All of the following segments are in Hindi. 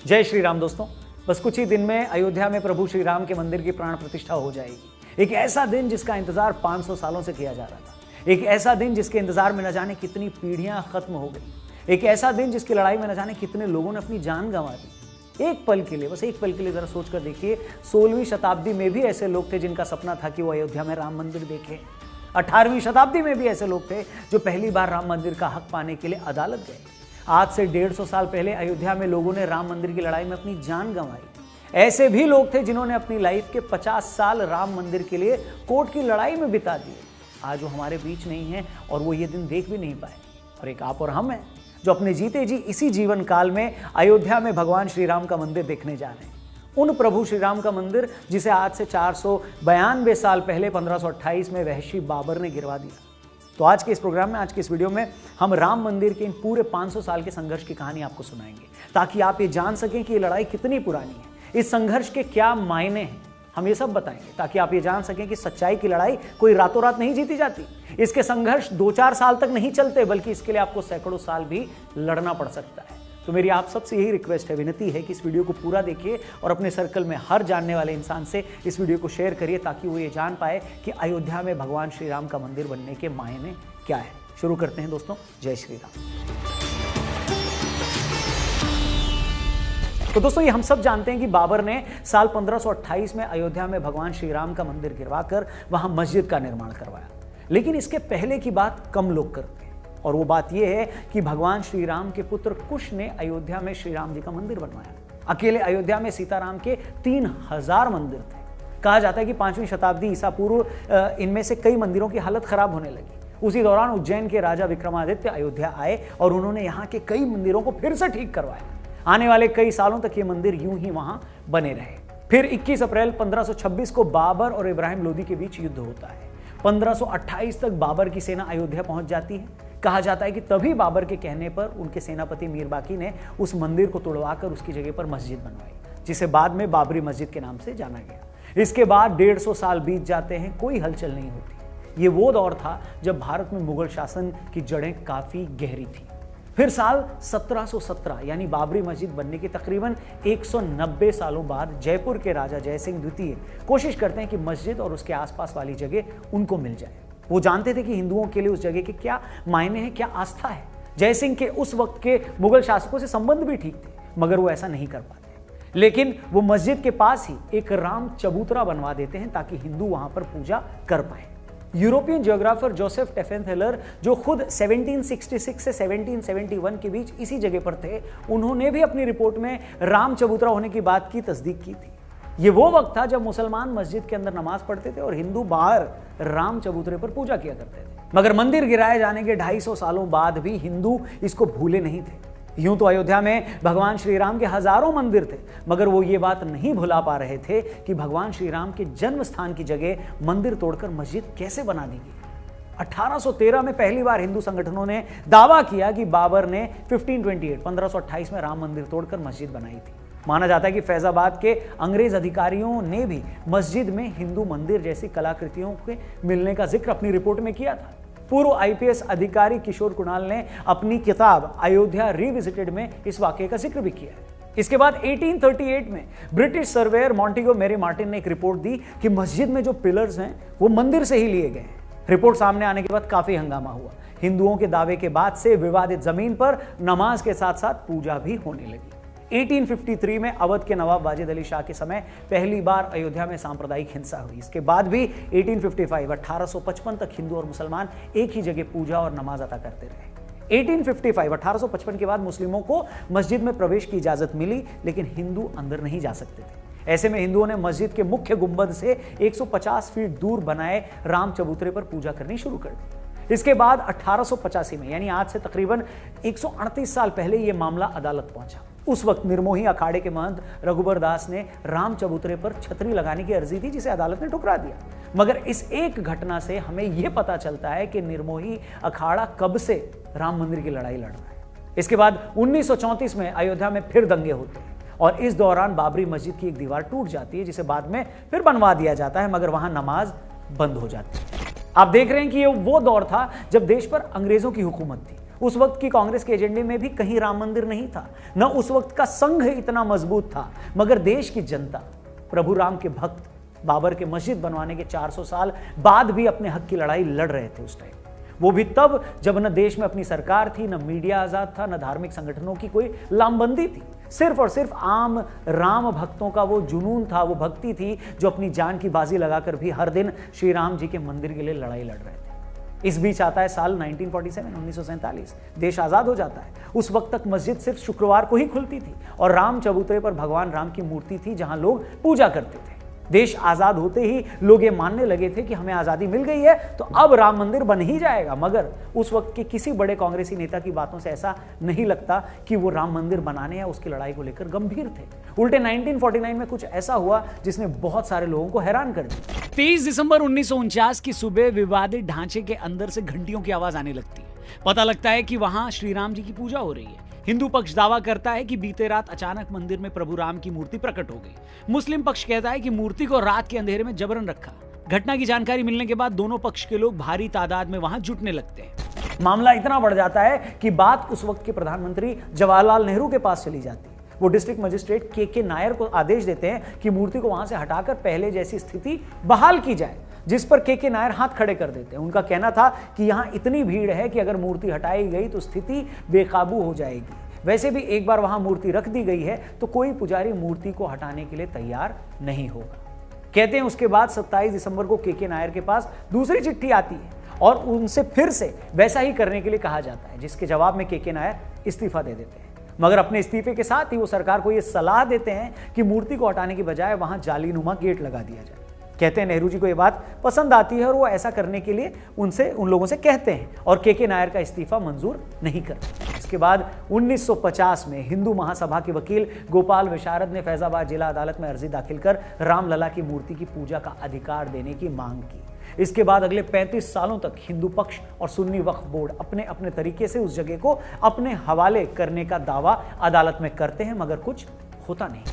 जय श्री राम दोस्तों। बस कुछ ही दिन में अयोध्या में प्रभु श्री राम के मंदिर की प्राण प्रतिष्ठा हो जाएगी। एक ऐसा दिन जिसका इंतजार 500 सालों से किया जा रहा था। एक ऐसा दिन जिसके इंतजार में न जाने कितनी पीढ़ियां खत्म हो गई। एक ऐसा दिन जिसकी लड़ाई में न जाने कितने लोगों ने अपनी जान गंवा दी। एक पल के लिए, बस एक पल के लिए जरा सोच कर देखिए, 16वीं शताब्दी में भी ऐसे लोग थे जिनका सपना था कि वो अयोध्या में राम मंदिर देखें। 18वीं शताब्दी में भी ऐसे लोग थे जो पहली बार राम मंदिर का हक पाने के लिए अदालत गए। आज से 150 साल पहले अयोध्या में लोगों ने राम मंदिर की लड़ाई में अपनी जान गंवाई। ऐसे भी लोग थे जिन्होंने अपनी लाइफ के 50 साल राम मंदिर के लिए कोर्ट की लड़ाई में बिता दिए। आज वो हमारे बीच नहीं है और वो ये दिन देख भी नहीं पाए। और एक आप और हम हैं जो अपने जीते जी इसी जीवन काल में अयोध्या में भगवान श्री राम का मंदिर देखने जा रहे हैं। उन प्रभु श्री राम का मंदिर जिसे आज से 492 साल पहले 1528 में वहशी बाबर ने गिरवा दिया। तो आज के इस प्रोग्राम में, आज के इस वीडियो में हम राम मंदिर के इन पूरे 500 साल के संघर्ष की कहानी आपको सुनाएंगे, ताकि आप ये जान सकें कि ये लड़ाई कितनी पुरानी है, इस संघर्ष के क्या मायने हैं। हम ये सब बताएंगे ताकि आप ये जान सकें कि सच्चाई की लड़ाई कोई रातों रात नहीं जीती जाती। इसके संघर्ष 2-4 साल तक नहीं चलते, बल्कि इसके लिए आपको सैकड़ों साल भी लड़ना पड़ सकता है। तो मेरी आप सबसे यही रिक्वेस्ट है, विनती है कि इस वीडियो को पूरा देखिए और अपने सर्कल में हर जानने वाले इंसान से इस वीडियो को शेयर करिए, ताकि वो ये जान पाए कि अयोध्या में भगवान श्री राम का मंदिर बनने के मायने क्या है। शुरू करते हैं दोस्तों। जय श्री राम। तो दोस्तों, ये हम सब जानते हैं कि बाबर ने साल 1528 में अयोध्या में भगवान श्री राम का मंदिर गिरवाकर वहां मस्जिद का निर्माण करवाया। लेकिन इसके पहले की बात कम लोग करते हैं, और वो बात यह है कि भगवान श्री राम के पुत्र कुश ने अयोध्या में श्री राम जी का मंदिर बनवाया। अकेले अयोध्या में सीताराम के 3000 मंदिर थे। कहा जाता है कि 5वीं शताब्दी ईसा पूर्व इनमें से कई मंदिरों की हालत खराब होने लगी। उसी दौरान उज्जैन के राजा विक्रमादित्य अयोध्या आए और उन्होंने यहाँ के कई मंदिरों को फिर से ठीक करवाया। आने वाले कई सालों तक ये मंदिर यूं ही वहां बने रहे। फिर 21 अप्रैल 1526 को बाबर और इब्राहिम लोदी के बीच युद्ध होता है। 1528 तक बाबर की सेना अयोध्या पहुंच जाती है। कहा जाता है कि तभी बाबर के कहने पर उनके सेनापति मीर बाकी ने उस मंदिर को तोड़वाकर उसकी जगह पर मस्जिद बनवाई, जिसे बाद में बाबरी मस्जिद के नाम से जाना गया। इसके बाद 150 साल बीत जाते हैं, कोई हलचल नहीं होती। ये वो दौर था जब भारत में मुगल शासन की जड़ें काफी गहरी थी। फिर साल 1717 यानी बाबरी मस्जिद बनने के तकरीबन 190 सालों बाद जयपुर के राजा जयसिंह द्वितीय कोशिश करते हैं कि मस्जिद और उसके आसपास वाली जगह उनको मिल जाए। वो जानते थे कि हिंदुओं के लिए उस जगह के क्या मायने हैं, क्या आस्था है। जयसिंह के उस वक्त के मुगल शासकों से संबंध भी ठीक थे, मगर वो ऐसा नहीं कर पाते। लेकिन वो मस्जिद के पास ही एक राम चबूतरा बनवा देते हैं ताकि हिंदू वहां पर पूजा कर पाए। यूरोपियन जियोग्राफर जोसेफ टेफेंथेलर, जो खुद 1766 से 1771 के बीच इसी जगह पर थे, उन्होंने भी अपनी रिपोर्ट में राम चबूतरा होने की बात की तस्दीक की थी। ये वो वक्त था जब मुसलमान मस्जिद के अंदर नमाज पढ़ते थे और हिंदू बाहर राम चबूतरे पर पूजा किया करते थे। मगर मंदिर गिराए जाने के 250 सालों बाद भी हिंदू इसको भूले नहीं थे। यूं तो अयोध्या में भगवान श्री राम के हजारों मंदिर थे, मगर वो ये बात नहीं भुला पा रहे थे कि भगवान श्री राम के जन्म स्थान की जगह मंदिर तोड़कर मस्जिद कैसे बना दी गई। 1813 में पहली बार हिंदू संगठनों ने दावा किया कि बाबर ने 1528 में राम मंदिर तोड़कर मस्जिद बनाई थी। माना जाता है कि फैजाबाद के अंग्रेज अधिकारियों ने भी मस्जिद में हिंदू मंदिर जैसी कलाकृतियों के मिलने का जिक्र अपनी रिपोर्ट में किया था। पूर्व आईपीएस अधिकारी किशोर कुणाल ने अपनी किताब अयोध्या रिविजिटेड में इस वाकये का जिक्र भी किया है। इसके बाद 1838 में ब्रिटिश सर्वेयर मॉन्टेगो मेरी मार्टिन ने एक रिपोर्ट दी कि मस्जिद में जो पिलर्स हैं वो मंदिर से ही लिए गए हैं। रिपोर्ट सामने आने के बाद काफी हंगामा हुआ। हिंदुओं के दावे के बाद से विवादित जमीन पर नमाज के साथ साथ पूजा भी होने लगी। 1853 में अवध के नवाब वाजिद अली शाह के समय पहली बार अयोध्या में सांप्रदायिक हिंसा हुई। इसके बाद भी 1855 तक हिंदू और मुसलमान एक ही जगह पूजा और नमाज अदा करते रहे। 1855 के बाद मुस्लिमों को मस्जिद में प्रवेश की इजाजत मिली, लेकिन हिंदू अंदर नहीं जा सकते थे। ऐसे में हिंदुओं ने मस्जिद के मुख्य गुंबद से 150 फीट दूर बनाए राम चबूतरे पर पूजा करनी शुरू कर दी। इसके बाद 1885 में, यानी आज से तकरीबन 138 साल पहले, यह मामला अदालत पहुंचा। उस वक्त निर्मोही अखाड़े के महंत रघुबर दास ने राम चबूतरे पर छतरी लगाने की अर्जी दी, जिसे अदालत ने ठुकरा दिया। मगर इस एक घटना से हमें यह पता चलता है कि निर्मोही अखाड़ा कब से राम मंदिर की लड़ाई लड़ रहा है। इसके बाद 1934 में अयोध्या में फिर दंगे होते हैं और इस दौरान बाबरी मस्जिद की एक दीवार टूट जाती है, जिसे बाद में फिर बनवा दिया जाता है, मगर वहां नमाज बंद हो जाती है। आप देख रहे हैं कि ये वो दौर था जब देश पर अंग्रेजों की हुकूमत थी उस वक्त की कांग्रेस के एजेंडे में भी कहीं राम मंदिर नहीं था, न उस वक्त का संघ इतना मजबूत था, मगर देश की जनता प्रभु राम के भक्त बाबर के मस्जिद बनवाने के 400 साल बाद भी अपने हक की लड़ाई लड़ रहे थे उस टाइम। वो भी तब जब न देश में अपनी सरकार थी, न मीडिया आजाद था, न धार्मिक संगठनों की कोई लामबंदी थी। सिर्फ और सिर्फ आम राम भक्तों का वो जुनून था, वो भक्ति थी जो अपनी जान की बाजी लगाकर भी हर दिन श्री राम जी के मंदिर के लिए लड़ाई लड़ रहे थे। इस बीच आता है साल 1947 देश आजाद हो जाता है। उस वक्त तक मस्जिद सिर्फ शुक्रवार को ही खुलती थी और राम चबूतरे पर भगवान राम की मूर्ति थी जहां लोग पूजा करते थे। देश आजाद होते ही लोग ये मानने लगे थे कि हमें आजादी मिल गई है तो अब राम मंदिर बन ही जाएगा, मगर उस वक्त के किसी बड़े कांग्रेसी नेता की बातों से ऐसा नहीं लगता कि वो राम मंदिर बनाने या उसकी लड़ाई को लेकर गंभीर थे। उल्टे 1949 में कुछ ऐसा हुआ जिसने बहुत सारे लोगों को हैरान कर दिया। 23 दिसंबर 1949 की सुबह विवादित ढांचे के अंदर से घंटियों की आवाज आने लगती है। पता लगता है कि वहां श्री राम जी की पूजा हो रही है। हिंदू पक्ष दावा करता है कि बीते रात अचानक मंदिर में प्रभु राम की मूर्ति प्रकट हो गई। मुस्लिम पक्ष कहता है कि मूर्ति को रात के अंधेरे में जबरन रखा। घटना की जानकारी मिलने के बाद दोनों पक्ष के लोग भारी तादाद में वहां जुटने लगते हैं। मामला इतना बढ़ जाता है कि बात उस वक्त के प्रधानमंत्री जवाहरलाल नेहरू के पास चली जाती है। वो डिस्ट्रिक्ट मजिस्ट्रेट के नायर को आदेश देते हैं कि मूर्ति को वहां से हटाकर पहले जैसी स्थिति बहाल की जाए, जिस पर के नायर हाथ खड़े कर देते हैं। उनका कहना था कि यहां इतनी भीड़ है कि अगर मूर्ति हटाई गई तो स्थिति बेकाबू हो जाएगी। वैसे भी एक बार वहां मूर्ति रख दी गई है तो कोई पुजारी मूर्ति को हटाने के लिए तैयार नहीं होगा। कहते हैं उसके बाद 27 दिसंबर को के नायर के पास दूसरी चिट्ठी आती है और उनसे फिर से वैसा ही करने के लिए कहा जाता है, जिसके जवाब में के नायर इस्तीफा दे देते हैं। मगर अपने इस्तीफे के साथ ही वो सरकार को यह सलाह देते हैं कि मूर्ति को हटाने की बजाय वहां जालीनुमा गेट लगा दिया जाए। कहते हैं नेहरू जी को यह बात पसंद आती है और वो ऐसा करने के लिए उन लोगों से कहते हैं और के नायर का इस्तीफा मंजूर नहीं करते। इसके बाद 1950 में हिंदू महासभा के वकील गोपाल विशारद ने फैजाबाद जिला अदालत में अर्जी दाखिल कर रामलला की मूर्ति की पूजा का अधिकार देने की मांग की। इसके बाद अगले 35 सालों तक हिंदू पक्ष और सुन्नी वक्फ बोर्ड अपने अपने तरीके से उस जगह को अपने हवाले करने का दावा अदालत में करते हैं, मगर कुछ होता नहीं।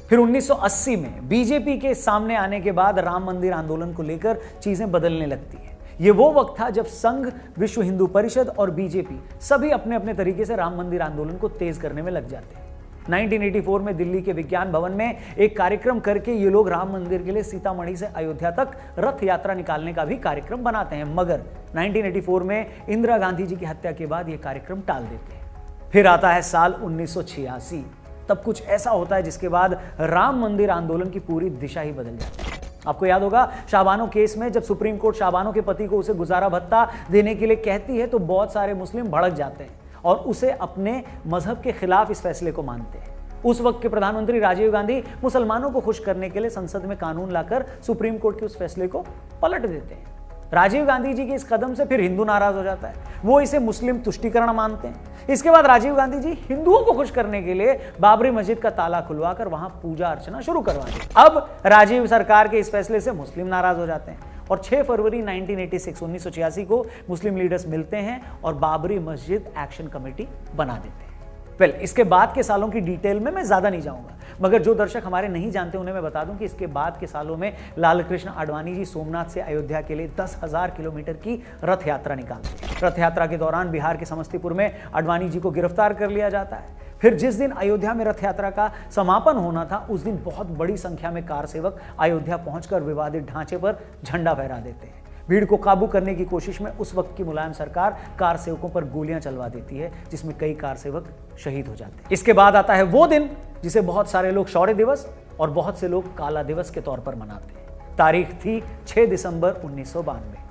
फिर 1980 में बीजेपी के सामने आने के बाद राम मंदिर आंदोलन को लेकर चीजें बदलने लगती है। ये वो वक्त था जब संघ, विश्व हिंदू परिषद और बीजेपी सभी अपने अपने तरीके से राम मंदिर आंदोलन को तेज करने में लग जाते हैं। 1984 में दिल्ली के विज्ञान भवन में एक कार्यक्रम करके ये लोग राम मंदिर के लिए सीतामढ़ी से अयोध्या तक रथ यात्रा निकालने का भी कार्यक्रम बनाते हैं, मगर 1984 में इंदिरा गांधी जी की हत्या के बाद ये कार्यक्रम टाल देते हैं। फिर आता है साल 1986। तब कुछ ऐसा होता है जिसके बाद राम मंदिर आंदोलन की पूरी दिशा ही बदल जाती है। आपको याद होगा शाबानो केस में जब सुप्रीम कोर्ट शाबानो के पति को उसे गुजारा भत्ता देने के लिए कहती है तो बहुत सारे मुस्लिम भड़क जाते हैं और उसे अपने मजहब के खिलाफ इस फैसले को मानते हैं। उस वक्त के प्रधानमंत्री राजीव गांधी मुसलमानों को खुश करने के लिए संसद में कानून लाकर सुप्रीम कोर्ट के उस फैसले को पलट देते हैं। राजीव गांधी जी के इस कदम से फिर हिंदू नाराज हो जाता है, वो इसे मुस्लिम तुष्टीकरण मानते हैं। इसके बाद राजीव गांधी जी हिंदुओं को खुश करने के लिए बाबरी मस्जिद का ताला खुलवाकर वहां पूजा अर्चना शुरू करवा दी। अब राजीव सरकार के इस फैसले से मुस्लिम नाराज हो जाते हैं और 6 फरवरी 1986 को मुस्लिम लीडर्स मिलते हैं और बाबरी मस्जिद एक्शन कमेटी बना देते हैं। इसके बाद के सालों की डिटेल में मैं ज्यादा नहीं जाऊंगा, मगर जो दर्शक हमारे नहीं जानते उन्हें मैं बता दूं कि इसके बाद के सालों में लालकृष्ण आडवाणी जी सोमनाथ से अयोध्या के लिए 10,000 किलोमीटर की रथ यात्रा निकालते हैं। रथ यात्रा के दौरान बिहार के समस्तीपुर में आडवाणी जी को गिरफ्तार कर लिया जाता है। फिर जिस दिन अयोध्या में रथ यात्रा का समापन होना था उस दिन बहुत बड़ी संख्या में कार सेवक अयोध्या पहुंचकर विवादित ढांचे पर झंडा फहरा देते हैं। भीड़ को काबू करने की कोशिश में उस वक्त की मुलायम सरकार कार सेवकों पर गोलियां चलवा देती है, जिसमें कई कार सेवक शहीद हो जाते हैं। इसके बाद आता है वो दिन जिसे बहुत सारे लोग शौर्य दिवस और बहुत से लोग काला दिवस के तौर पर मनाते हैं। तारीख थी 6 दिसंबर 1992।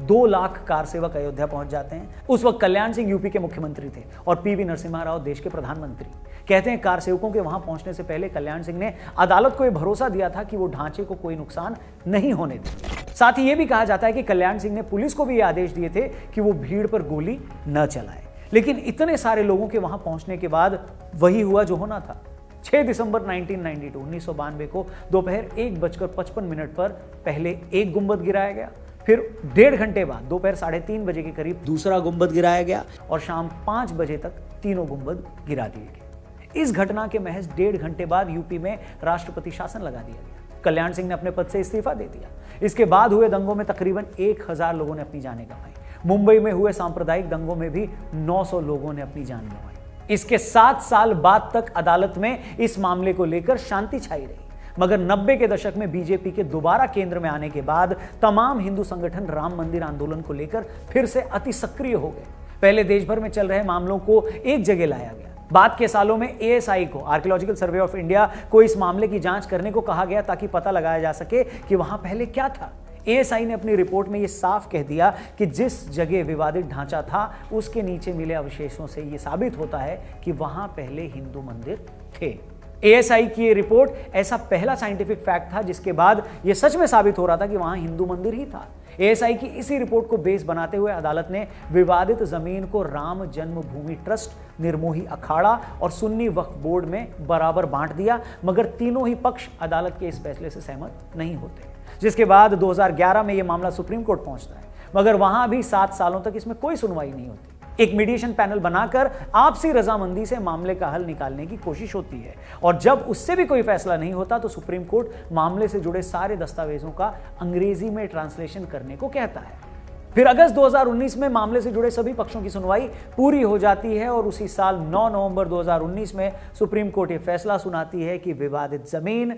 2 लाख कार सेवक अयोध्या पहुंच जाते हैं। उस वक्त कल्याण सिंह यूपी के मुख्यमंत्री थे और पीवी नरसिम्हा राव देश के प्रधानमंत्री। कहते हैं कार सेवकों के वहां पहुंचने से पहले कल्याण सिंह ने अदालत को यह भरोसा दिया था कि वो ढांचे को कोई नुकसान नहीं होने देंगे। साथ ही यह भी कहा जाता है कि कल्याण सिंह ने पुलिस को भी यह आदेश दिए थे कि वो भीड़ पर गोली न चलाए। लेकिन इतने सारे लोगों के वहां पहुंचने के बाद वही हुआ जो होना था। 6 दिसंबर 1992 को दोपहर 1:55 पर पहले एक गुंबद गिराया गया, फिर 1.5 घंटे बाद दोपहर 3:30 बजे के करीब दूसरा गुंबद गिराया गया और शाम 5 बजे तक तीनों गुंबद गिरा दिए गए। इस घटना के महज 1.5 घंटे बाद यूपी में राष्ट्रपति शासन लगा दिया गया। कल्याण सिंह ने अपने पद से इस्तीफा दे दिया। इसके बाद हुए दंगों में तकरीबन 1000 लोगों ने अपनी जानें गंवाई। मुंबई में हुए सांप्रदायिक दंगों में भी 900 लोगों ने अपनी जान गंवाई। इसके 7 साल बाद तक अदालत में इस मामले को लेकर शांति छाई रही, मगर 90 के दशक में बीजेपी के दोबारा केंद्र में आने के बाद तमाम हिंदू संगठन राम मंदिर आंदोलन को लेकर फिर से अति सक्रिय हो गए। पहले देश भर में चल रहे मामलों को एक जगह लाया गया। बाद के सालों में एएसआई को, आर्कियोलॉजिकल सर्वे ऑफ इंडिया को, इस मामले की जांच करने को कहा गया ताकि पता लगाया जा सके कि वहां पहले क्या था। एएसआई ने अपनी रिपोर्ट में यह साफ कह दिया कि जिस जगह विवादित ढांचा था उसके नीचे मिले अवशेषों से यह साबित होता है कि वहां पहले हिंदू मंदिर थे। एएसआई की ये रिपोर्ट ऐसा पहला साइंटिफिक फैक्ट था जिसके बाद यह सच में साबित हो रहा था कि वहां हिंदू मंदिर ही था। एएसआई की इसी रिपोर्ट को बेस बनाते हुए अदालत ने विवादित जमीन को राम जन्मभूमि ट्रस्ट, निर्मोही अखाड़ा और सुन्नी वक्फ बोर्ड में बराबर बांट दिया, मगर तीनों ही पक्ष अदालत के इस फैसले से सहमत नहीं होते। जिसके बाद 2011 में यह मामला सुप्रीम कोर्ट पहुंचता है, मगर वहां भी 7 सालों तक इसमें कोई सुनवाई नहीं होती। एक मीडिएशन पैनल बनाकर आपसी रजामंदी से मामले का हल निकालने की कोशिश होती है, और जब उससे भी कोई फैसला नहीं होता तो सुप्रीम कोर्ट मामले से जुड़े सारे दस्तावेजों का अंग्रेजी में ट्रांसलेशन करने को कहता है। फिर अगस्त 2019 में मामले से जुड़े सभी पक्षों की सुनवाई पूरी हो जाती है और उसी साल 9 नवंबर 2019 में सुप्रीम कोर्ट यह फैसला सुनाती है कि विवादित जमीन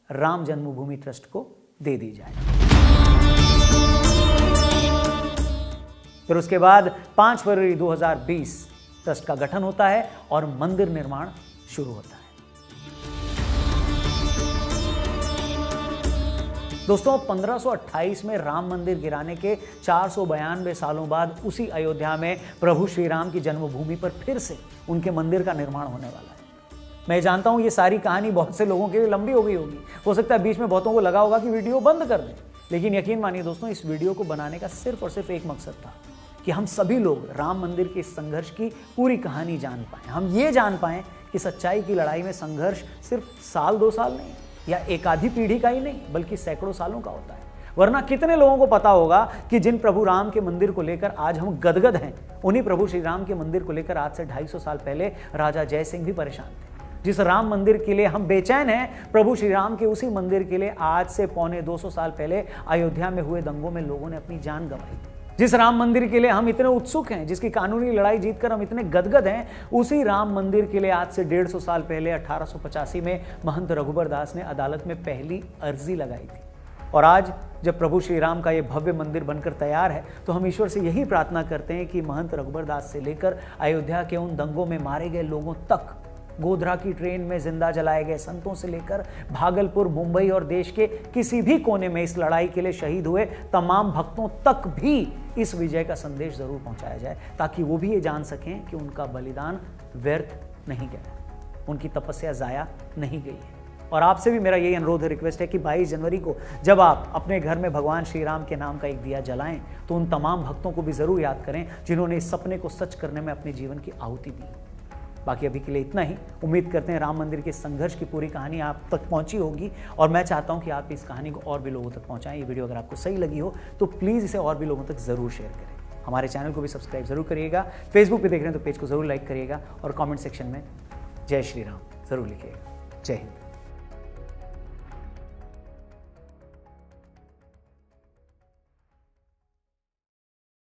राम जन्मभूमि ट्रस्ट को दे दी जाए। फिर उसके बाद 5 फरवरी 2020 ट्रस्ट का गठन होता है और मंदिर निर्माण शुरू होता है। दोस्तों, 1528 में राम मंदिर गिराने के 492 सालों बाद उसी अयोध्या में प्रभु श्री राम की जन्मभूमि पर फिर से उनके मंदिर का निर्माण होने वाला है। मैं जानता हूं ये सारी कहानी बहुत से लोगों के लिए लंबी हो गई होगी, हो सकता है बीच में बहुतों को लगा होगा कि वीडियो बंद कर दें, लेकिन यकीन मानिए दोस्तों, इस वीडियो को बनाने का सिर्फ और सिर्फ एक मकसद था कि हम सभी लोग राम मंदिर के इस संघर्ष की पूरी कहानी जान पाएं। हम ये जान पाएं कि सच्चाई की लड़ाई में संघर्ष सिर्फ साल 2 साल नहीं या एक आधी पीढ़ी का ही नहीं, बल्कि सैकड़ों सालों का होता है। वरना कितने लोगों को पता होगा कि जिन प्रभु राम के मंदिर को लेकर आज हम गदगद हैं, उन्हीं प्रभु श्री राम के मंदिर को लेकर आज से 250 साल पहले राजा जय सिंह भी परेशान थे। जिस राम मंदिर के लिए हम बेचैन हैं, प्रभु श्री राम के उसी मंदिर के लिए आज से पौने 200 साल पहले अयोध्या में हुए दंगों में लोगों ने अपनी जान गंवाई। जिस राम मंदिर के लिए हम इतने उत्सुक हैं, जिसकी कानूनी लड़ाई जीतकर हम इतने गदगद हैं, उसी राम मंदिर के लिए आज से 150 साल पहले 1885 में महंत रघुबर दास ने अदालत में पहली अर्जी लगाई थी। और आज जब प्रभु श्री राम का ये भव्य मंदिर बनकर तैयार है, तो हम ईश्वर से यही प्रार्थना करते हैं कि महंत रघुबर दास से लेकर अयोध्या के उन दंगों में मारे गए लोगों तक, गोधरा की ट्रेन में जिंदा जलाए गए संतों से लेकर भागलपुर, मुंबई और देश के किसी भी कोने में इस लड़ाई के लिए शहीद हुए तमाम भक्तों तक भी इस विजय का संदेश जरूर पहुंचाया जाए, ताकि वो भी ये जान सकें कि उनका बलिदान व्यर्थ नहीं गया, उनकी तपस्या जाया नहीं गई है। और आपसे भी मेरा यही अनुरोध है, रिक्वेस्ट है कि 22 जनवरी को जब आप अपने घर में भगवान श्री राम के नाम का एक दिया जलाएं, तो उन तमाम भक्तों को भी जरूर याद करें जिन्होंने इस सपने को सच करने में अपने जीवन की आहुति दी। बाकी अभी के लिए इतना ही। उम्मीद करते हैं राम मंदिर के संघर्ष की पूरी कहानी आप तक पहुंची होगी, और मैं चाहता हूं कि आप इस कहानी को और भी लोगों तक पहुंचाएं। ये वीडियो अगर आपको सही लगी हो तो प्लीज़ इसे और भी लोगों तक ज़रूर शेयर करें। हमारे चैनल को भी सब्सक्राइब जरूर करिएगा। फेसबुक पे देख रहे हैं तो पेज को जरूर लाइक करिएगा, और कमेंट सेक्शन में जय श्री राम जरूर लिखिएगा। जय हिंद।